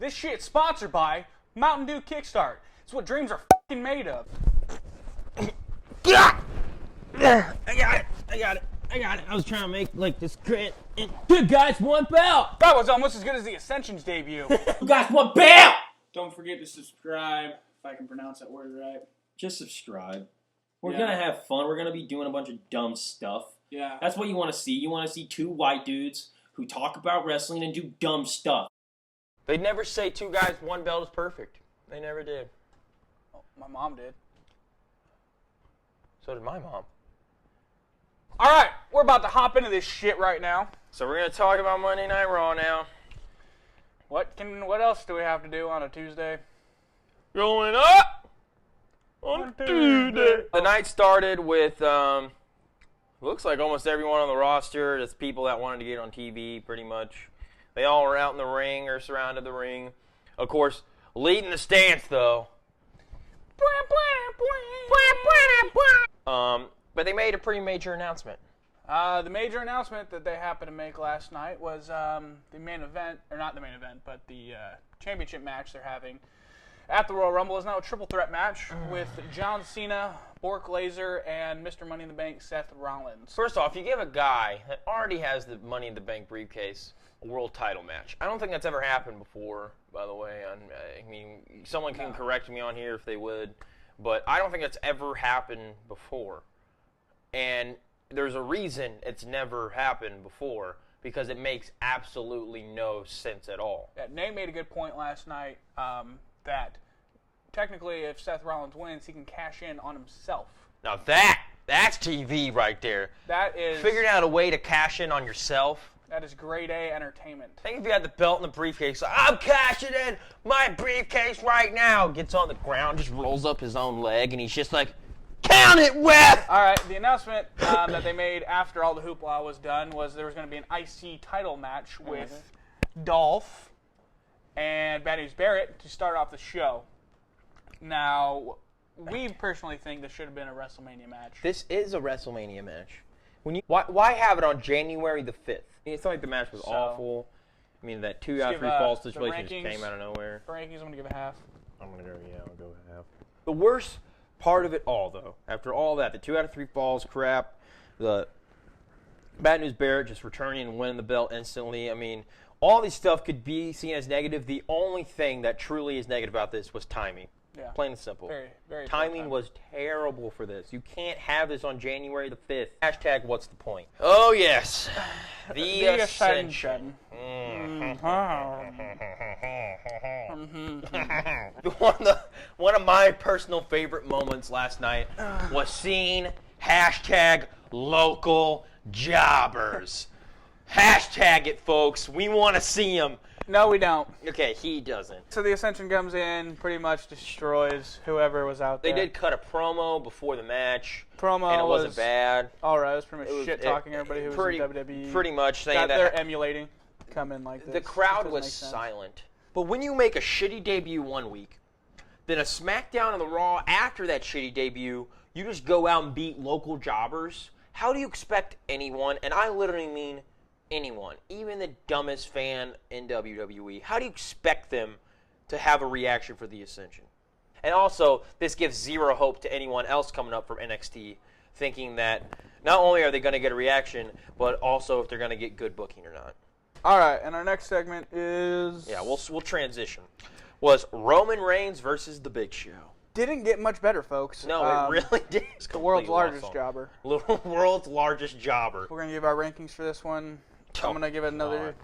This shit's sponsored by Mountain Dew Kickstart. It's what dreams are fucking made of. I got it. I was trying to make like this great. Two guys, one belt. That was almost as good as the Ascension's debut. Two guys, one belt. Don't forget to subscribe, if I can pronounce that word right. Just subscribe. We're gonna have fun. We're gonna be doing a bunch of dumb stuff. Yeah. That's what you want to see. You want to see two white dudes who talk about wrestling and do dumb stuff. They'd never say two guys, one belt is perfect. They never did. Oh, my mom did. So did my mom. All right, we're about to hop into this shit right now. So we're gonna talk about Monday Night Raw now. What else do we have to do on a Tuesday? Going up on Tuesday. The night started with looks like almost everyone on the roster. Just people that wanted to get on TV, pretty much. They all were out in the ring or surrounded the ring. Of course, leading the stance though. But they made a pretty major announcement. The major announcement that they happened to make last night was the main event, or not the main event, but the championship match they're having at the Royal Rumble is now a triple threat match with John Cena, Brock Lesnar, and Mr. Money in the Bank, Seth Rollins. First off, you give a guy that already has the Money in the Bank briefcase a world title match. I don't think that's ever happened before, by the way. I mean, someone can correct me on here if they would, but I don't think that's ever happened before. And there's a reason it's never happened before, because it makes absolutely no sense at all. Yeah, Nate made a good point last night that technically if Seth Rollins wins, he can cash in on himself. Now that's TV right there. That is... Figuring out a way to cash in on yourself. That is grade A entertainment. I think if you had the belt and the briefcase, like, I'm cashing in my briefcase right now. Gets on the ground, just rolls up his own leg, and he's just like, count it, ref! All right, the announcement that they made after all the hoopla was done was there was going to be an IC title match with Dolph and Bad News Barrett to start off the show. Now, we personally think this should have been a WrestleMania match. This is a WrestleMania match. Why have it on January the 5th? It's not like the match was awful. I mean, that 2 out of 3 falls situation just came out of nowhere. For rankings, I'm going to give a half. I'll go half. The worst part of it all, though, after all that, the 2 out of 3 falls crap, the Bad News Barrett just returning and winning the belt instantly. I mean, all this stuff could be seen as negative. The only thing that truly is negative about this was timing. Yeah. Plain and simple. Very timing was terrible for this. You can't have this on January the 5th. Hashtag what's the point? Oh, yes. The Ascension. One of my personal favorite moments last night was seeing hashtag local jobbers. Hashtag it, folks. We want to see them. No, we don't. Okay, he doesn't. So the Ascension comes in, pretty much destroys whoever was out there. They did cut a promo before the match. And it wasn't bad. All right, it was pretty much shit-talking everybody who was in WWE. Pretty much saying that they're emulating come in like this. The crowd was silent. But when you make a shitty debut one week, then a SmackDown and the Raw after that shitty debut, you just go out and beat local jobbers, how do you expect anyone, and I literally mean anyone, even the dumbest fan in WWE, how do you expect them to have a reaction for the Ascension? And also, this gives zero hope to anyone else coming up from NXT, thinking that not only are they going to get a reaction, but also if they're going to get good booking or not. All right, and our next segment is... Yeah, we'll transition. Was Roman Reigns versus The Big Show. Didn't get much better, folks. No, it really did. It's the world's largest jobber. World's largest jobber. We're going to give our rankings for this one. I'm going to give it another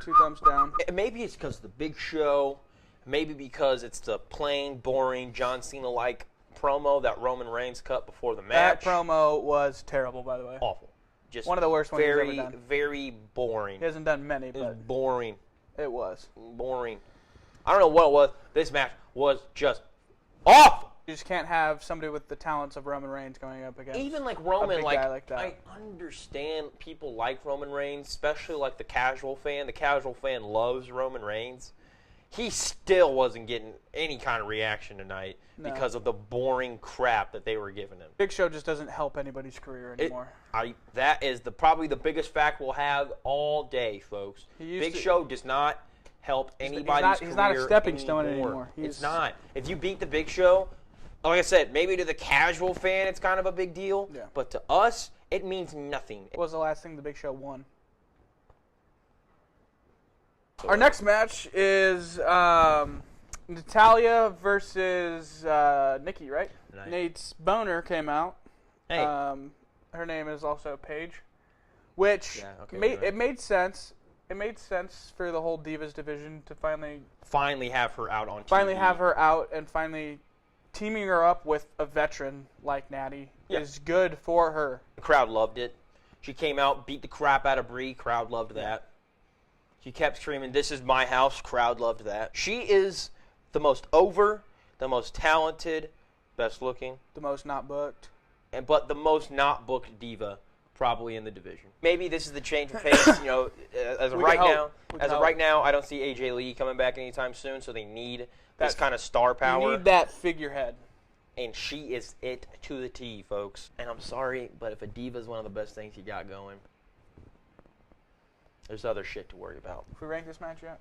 2 thumbs down. Maybe it's because of The Big Show. Maybe because it's the plain, boring, John Cena-like promo that Roman Reigns cut before the match. That promo was terrible, by the way. Awful. Just one of the worst ones he's ever done. Very boring. He hasn't done many, but... It was boring. It was. Boring. I don't know what it was. This match was just awful. You just can't have somebody with the talents of Roman Reigns going up against even like Roman, a big guy like that. I understand people like Roman Reigns, especially like the casual fan. The casual fan loves Roman Reigns. He still wasn't getting any kind of reaction tonight because of the boring crap that they were giving him. Big Show just doesn't help anybody's career anymore. That is probably the biggest fact we'll have all day, folks. Big Show does not help anybody's he's not a career stepping stone anymore. It's not. If you beat the Big Show, like I said, maybe to the casual fan it's kind of a big deal, Yeah. but to us, it means nothing. What was the last thing the Big Show won? Our next match is Natalya versus Nikki, right? Nice. Nate's boner came out. Hey. Her name is also Paige, which Yeah, okay, it made sense. It made sense for the whole Divas division to Finally have her out on TV. finally have her out, and finally teaming her up with a veteran like Natty is good for her. The crowd loved it. She came out, beat the crap out of Brie. Crowd loved that. She kept screaming, "This is my house." Crowd loved that. She is the most over, the most talented, best looking, The most not booked. but the most not booked diva probably in the division. Maybe this is the change of pace. You know, as of We right can now, hope. We can hope. I don't see AJ Lee coming back anytime soon. So they need this kind of star You power, need that figurehead. and she is it to the T, folks. And I'm sorry, but if a diva is one of the best things you got going, there's other shit to worry about. If we rank this match yet?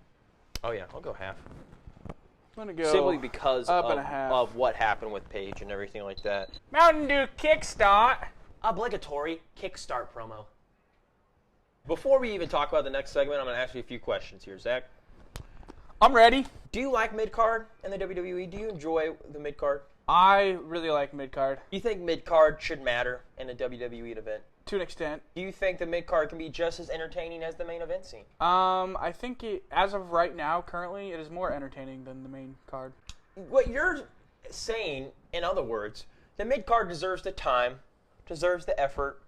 Oh yeah, I'll go half. I'm gonna go Simply because up and a half. of what happened with Paige and everything like that. Mountain Dew Kickstart. Obligatory Kickstart promo. Before we even talk about the next segment, I'm going to ask you a few questions here, Zach. I'm ready. Do you like mid-card in the WWE? Do you enjoy the mid-card? I really like mid-card. Do you think mid-card should matter in a WWE event? To an extent. Do you think the mid-card can be just as entertaining as the main event scene? I think as of right now, currently, it is more entertaining than the main card. What you're saying, in other words, the mid-card deserves the time, deserves the effort,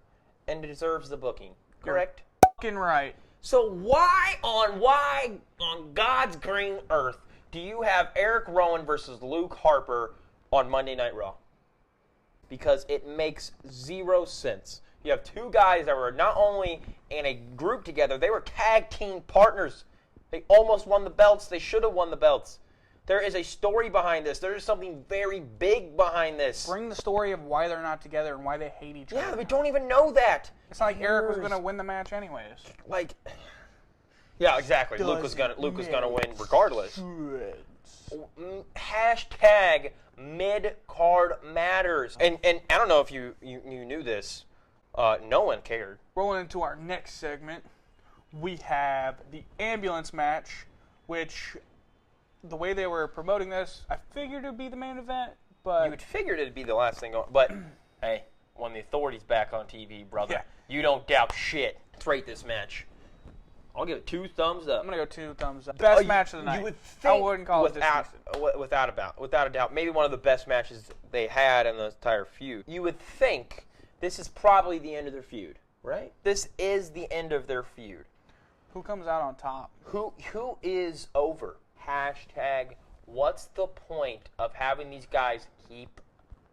and deserves the booking. Correct? Fucking right. So why on God's green earth do you have Eric Rowan versus Luke Harper on Monday Night Raw? Because it makes zero sense. You have two guys that were not only in a group together, they were tag team partners. They almost won the belts. They should have won the belts. There is a story behind this. There is something very big behind this. Bring the story of why they're not together and why they hate each other. Yeah, we don't even know that. It's not like Eric was going to win the match anyways. Like, yeah, exactly. Luke was gonna win regardless. Hashtag mid-card matters. And I don't know if you knew this. No one cared. Rolling into our next segment, we have the ambulance match, which the way they were promoting this, I figured it would be the main event, but You would figured it'd be the last thing going. But hey, when the authority's back on TV, brother, you don't doubt shit. Let's rate this match. I'll give it 2 thumbs up. I'm going to go 2 thumbs up. Best match of the night. You would think, I wouldn't call it without a doubt, maybe one of the best matches they had in the entire feud. You would think this is probably the end of their feud, right? This is the end of their feud. Who comes out on top? Who is over? Hashtag, what's the point of having these guys keep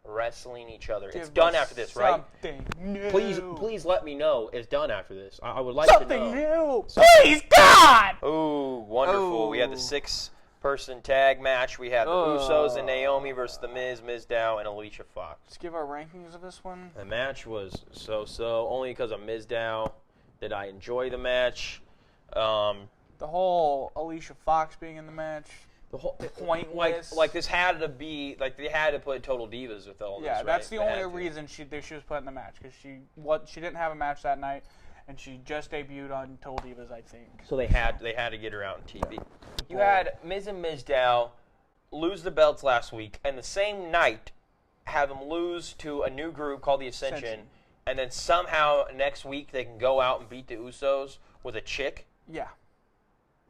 wrestling each other? It's done after this, right? Something new. Please let me know it's done after this. I would like to know. Something new. Please, God! Ooh, wonderful. We had the 6-person tag match. We had the Usos and Naomi versus The Miz, Mizdow, and Alicia Fox. Let's give our rankings of this one. The match was so-so. Only because of Mizdow did I enjoy the match. The whole Alicia Fox being in the match. The whole Pointless. like this had to be like they had to put Total Divas with all this. Yeah, right? that's the They only had to. reason she was put in the match, because she didn't have a match that night, and she just debuted on Total Divas, I think. So they had to get her out on TV. You had Miz and Mizdow lose the belts last week, and the same night have them lose to a new group called the Ascension, and then somehow next week they can go out and beat the Usos with a chick. Yeah.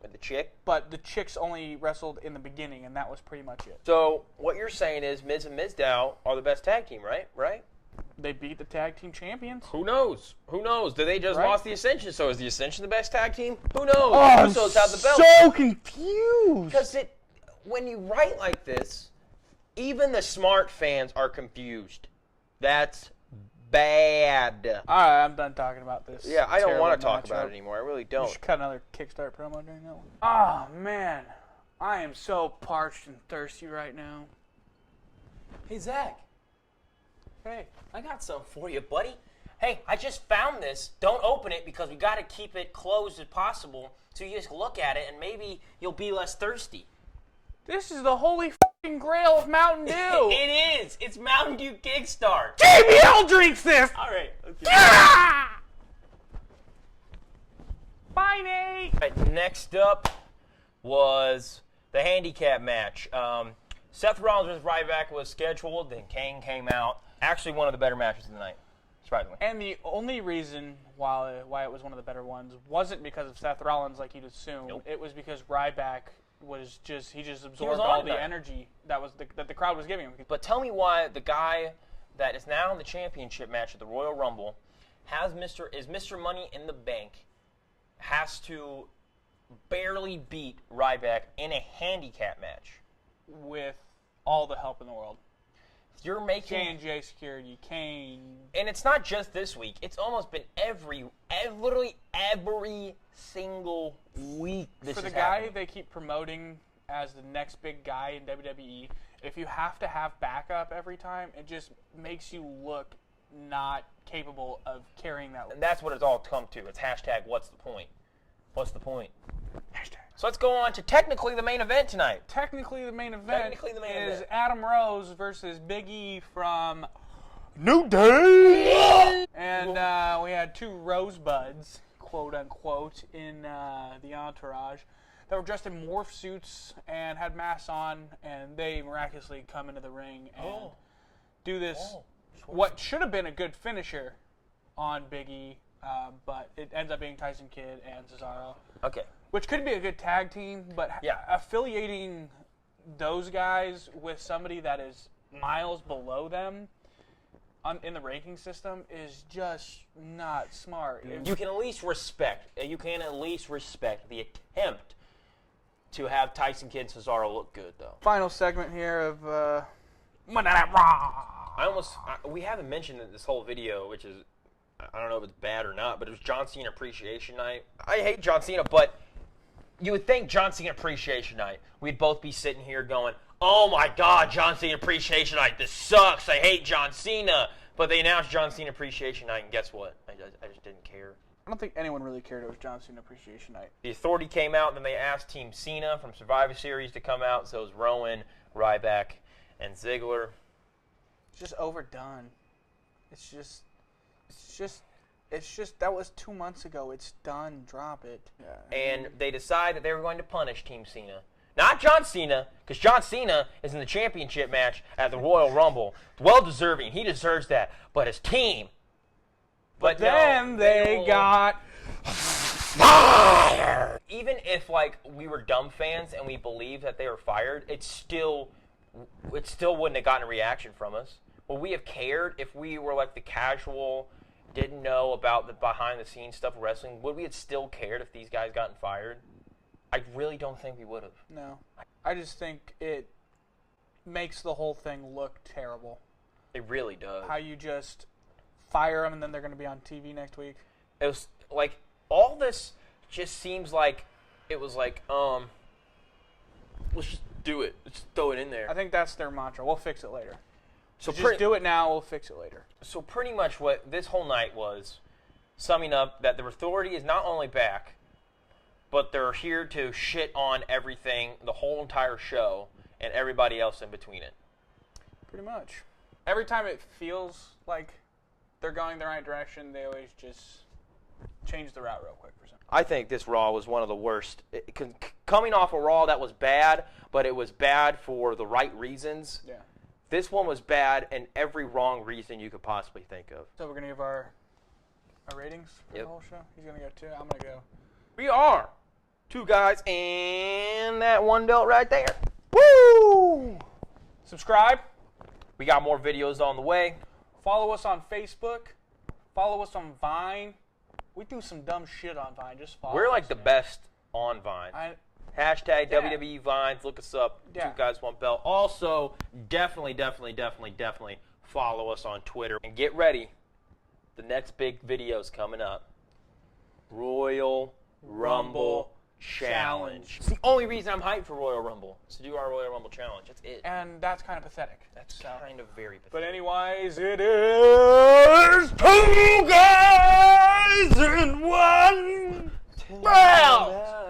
With the chick. But the chicks only wrestled in the beginning, and that was pretty much it. So what you're saying is Miz and Mizdow are the best tag team, right? Right? They beat the tag team champions. Who knows? Who knows? Did they just Right? lost the Ascension? So is the Ascension the best tag team? Who knows? Oh, the Usos have the belt. so confused. Because when you write like this, even the smart fans are confused. That's bad. All right, I'm done talking about this. Yeah, I don't want to terrible talk about matchup. it anymore. I really We don't. should cut another Kickstart promo during that one. Oh, man. I am so parched and thirsty right now. Hey, Zach. Hey. I got something for you, buddy. hey, I just found this. Don't open it because we got to keep it closed as possible. So you just look at it and maybe you'll be less thirsty. This is the holy f***ing grail of Mountain Dew. It is. It's Mountain Dew Kickstart. JBL drinks this. All right. Okay. Ah! Bye, Nate. All right, next up was the handicap match. Seth Rollins versus Ryback was scheduled. Then Kane came out. Actually, one of the better matches of the night, surprisingly. And the only reason why it was one of the better ones wasn't because of Seth Rollins, like you'd assume. Nope. It was because Ryback was just absorbed on all the tonight. energy that the crowd was giving him. But tell me why the guy that is now in the championship match at the Royal Rumble is Mr. Money in the Bank has to barely beat Ryback in a handicap match. With all the help in the world. You're making J&J Security, Kane. And it's not just this week. It's almost been literally every single week this For the is guy happening. they keep promoting as the next big guy in WWE, if you have to have backup every time, it just makes you look not capable of carrying that. And that's what it's all come to. It's hashtag what's the point? What's the point? Hashtag. So let's go on to technically the main event tonight. Technically, the main event is event. Adam Rose versus Big E from New Day. And we had two rosebuds, quote unquote, in the entourage that were dressed in morph suits and had masks on, and they miraculously come into the ring and do this, what should have been a good finisher on Big E, but it ends up being Tyson Kidd and Cesaro. Okay. Which could be a good tag team, but Yeah. affiliating those guys with somebody that is miles below them in the ranking system is just not smart. You can at least respect the attempt to have Tyson Kidd and Cesaro look good, though. Final segment here of Monday Night Raw. We haven't mentioned in this whole video, which is, I don't know if it's bad or not, but it was John Cena Appreciation Night. I hate John Cena, but you would think John Cena Appreciation Night, we'd both be sitting here going, oh my God, John Cena Appreciation Night, this sucks, I hate John Cena. But they announced John Cena Appreciation Night, and guess what? I just didn't care. I don't think anyone really cared it was John Cena Appreciation Night. The Authority came out, and then they asked Team Cena from Survivor Series to come out, so it was Rowan, Ryback, and Ziggler. It's just overdone. It's just that was 2 months ago. It's done. Drop it. Yeah. And they decided that they were going to punish Team Cena. Not John Cena, because John Cena is in the championship match at the Royal Rumble. Well-deserving. He deserves that. But his team. But then they got fired. Even if, like, we were dumb fans and we believed that they were fired, it still wouldn't have gotten a reaction from us. Would we have cared if we were, like, the casual, didn't know about the behind-the-scenes stuff of wrestling? Would we have still cared if these guys gotten fired? I really don't think we would have. No. I just think it makes the whole thing look terrible. It really does. How you just fire them and then they're going to be on TV next week. It was like, all this just seems like it was like, let's just do it. Let's throw it in there. I think that's their mantra. We'll fix it later. So just do it now, we'll fix it later. So pretty much what this whole night was, summing up, that the Authority is not only back, but they're here to shit on everything, the whole entire show, and everybody else in between it. Pretty much. Every time it feels like they're going the right direction, they always just change the route real quick for some. I think this Raw was one of the worst. Coming off a Raw that was bad, but it was bad for the right reasons. Yeah. This one was bad in every wrong reason you could possibly think of. So we're going to give our ratings for Yep. the whole show? He's going to go 2. I'm going to go. We are 2 guys and that one belt right there. Woo! Subscribe. We got more videos on the way. Follow us on Facebook. Follow us on Vine. We do some dumb shit on Vine. Just follow We're us, like the man. best on Vine. Hashtag Yeah. WWE Vines. Look us up. Yeah. 2 guys, 1 belt. Also, definitely follow us on Twitter. And get ready. The next big video's coming up. Royal Rumble Challenge. It's the only reason I'm hyped for Royal Rumble, is to do our Royal Rumble challenge. That's it. And that's kind of pathetic. That's kind of very pathetic. But anyways, it is 2 guys in 1 bell.